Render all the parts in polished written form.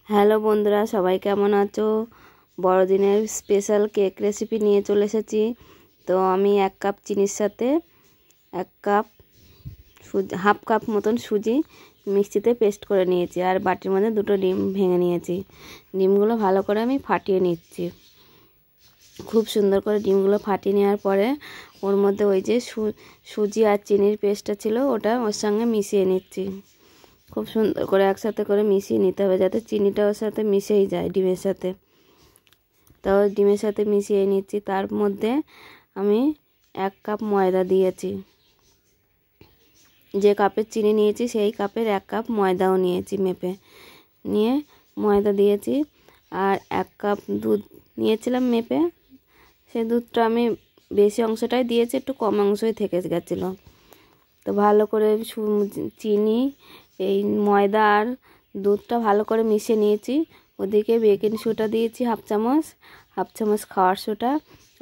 Hello বন্ধুরা, সবাই কেমন আছো? বড়দিনের স্পেশাল কেক রেসিপি নিয়ে চলে এসেছি। তো আমি 1 কাপ চিনির সাথে 1 কাপ হাফ কাপ মতন সুজি মিক্সিতে পেস্ট করে নিয়েছি, আর বাটির মধ্যে 2টো ডিম ভেঙে নিয়েছি। ডিমগুলো ভালো করে আমি ফাটিয়ে নিচ্ছি। খুব সুন্দর করে ডিমগুলো ফাটিয়ে নেওয়ার পরে ওর মধ্যে ওই যে সুজি আর চিনির পেস্টটা ছিল ওটা ওর সঙ্গে মিশিয়ে নিচ্ছি। খুব সুন্দর করে একসাথে করে মিশিয়ে নিতে হবে, যাতে চিনিটা ওর সাথে মিশেই যায় ডিমের সাথে। তো ডিমের সাথে মিশিয়ে নিচ্ছি। তার মধ্যে আমি 1 কাপ ময়দা দিয়েছি। যে কাপের চিনি নিয়েছি সেই কাপের 1 কাপ ময়দাও নিয়েছি, মেপে নিয়ে ময়দা দিয়েছি। আর 1 কাপ দুধ নিয়েছিলাম মেপে, সেই দুধটা আমি বেশি অংশটাই দিয়েছি, একটু কম অংশই থেকে গেছিলো। তো ভালো করে চিনি, এই ময়দা আর দুধটা ভালো করে মিশিয়ে নিয়েছি। ওদিকে বেকিং সোডা দিয়েছি হাফ চামচ খাওয়ার সোডা,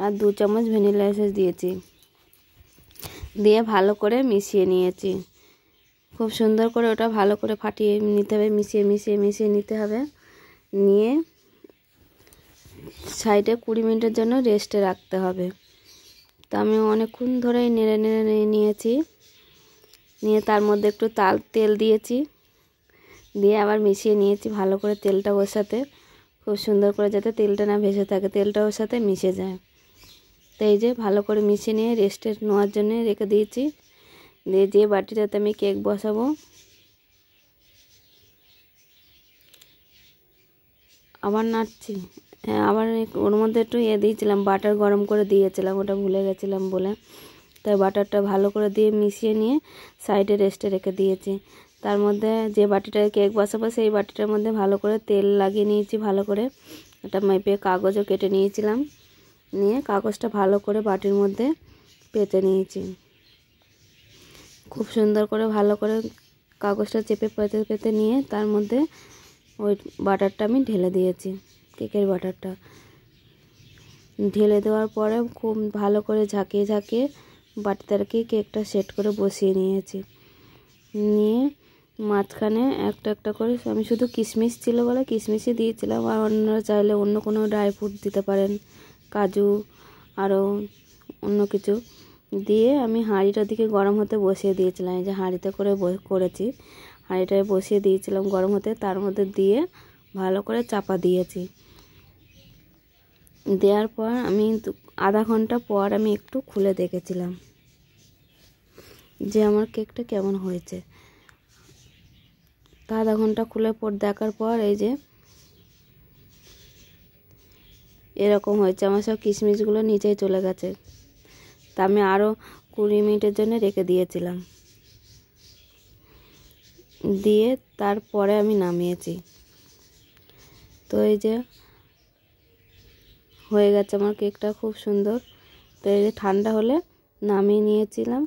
আর 2 চামচ ভ্যানিলা এসেন্স দিয়েছি। দিয়ে ভালো করে মিশিয়ে নিয়েছি। খুব সুন্দর করে ওটা ভালো করে ফাটিয়ে নিতে হবে, মিশিয়ে নিতে হবে। নিয়ে সাইডে 20 মিনিটের জন্য রেস্টে রাখতে হবে। তো আমি অনেকক্ষণ ধরেই নেড়ে নিয়েছি। নিয়ে তার মধ্যে একটু তেল দিয়েছি, দিয়ে আবার মিশিয়ে নিয়েছি ভালো করে তেলটা ওর সাথে, খুব সুন্দর করে যাতে তেলটা না ভেসে থাকে, তেলটা ওর সাথে মিশে যায়। তো এই যে ভালো করে মিশিয়ে নিয়ে রেস্টে নেওয়ার জন্য রেখে দিয়েছি। দিয়ে যে বাটিটাতে আমি কেক বসাবো, আবার নাড়ছি। হ্যাঁ, আবার ওর মধ্যে একটু দিয়েছিলাম, বাটার গরম করে দিয়েছিলাম, ওটা ভুলে গেছিলাম বলে। তাই বাটারটা ভালো করে দিয়ে মিশিয়ে নিয়ে সাইডে রেস্টে রেখে দিয়েছি। তার মধ্যে যে বাটিটায় কেক বসাবো সেই বাটিটার মধ্যে ভালো করে তেল লাগিয়ে নিয়েছি। ভালো করে একটা মেপে কাগজও কেটে নিয়েছিলাম, নিয়ে কাগজটা ভালো করে বাটির মধ্যে পেতে নিয়েছি। খুব সুন্দর করে ভালো করে কাগজটা চেপে পেতে নিয়ে তার মধ্যে ওই বাটারটা আমি ঢেলে দিয়েছি। কেকের বাটারটা ঢেলে দেওয়ার পরে খুব ভালো করে ঝাঁকিয়ে বাটিতে আর কি কেকটা সেট করে বসিয়ে নিয়েছি। নিয়ে মাঝখানে একটা করে আমি শুধু কিশমিশ ছিল বলে কিশমিশই দিয়েছিলাম, আর অন্যরা চাইলে অন্য কোনো ড্রাই ফ্রুট দিতে পারেন, কাজু আরও অন্য কিছু দিয়ে আমি হাঁড়িটার দিকে গরম হতে বসিয়ে দিয়েছিলাম। এই যে হাঁড়িতে করে করেছি, হাঁড়িটায় বসিয়ে দিয়েছিলাম গরম হতে, তার মধ্যে দিয়ে ভালো করে চাপা দিয়েছি। দেওয়ার পর আমি আধা ঘন্টা পর আমি একটু খুলে দেখেছিলাম যে আমার কেকটা কেমন হয়েছে। তা আধা ঘন্টা খুলে পর দেখার পর এই যে এরকম হয়েছে, আমার সব কিশমিশগুলো নিচেই চলে গেছে। তা আমি আরও 20 মিনিটের জন্য রেখে দিয়েছিলাম, দিয়ে তারপরে আমি নামিয়েছি। তো এই যে হয়ে গেছে আমার কেকটা খুব সুন্দর। তো এই যে ঠান্ডা হলে নামিয়ে নিয়েছিলাম,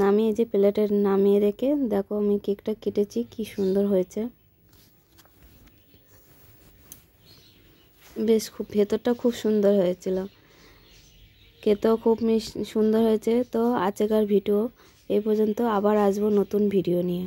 নামিয়ে যে প্লেটে নামিয়ে রেখে দেখো আমি কেকটা কেটেছি, কি সুন্দর হয়েছে। বেশ খুব ভেতরটা খুব সুন্দর হয়েছিল, খেতেও খুব সুন্দর হয়েছে। তো আজকের ভিডিও এই পর্যন্ত, আবার আসবো নতুন ভিডিও নিয়ে।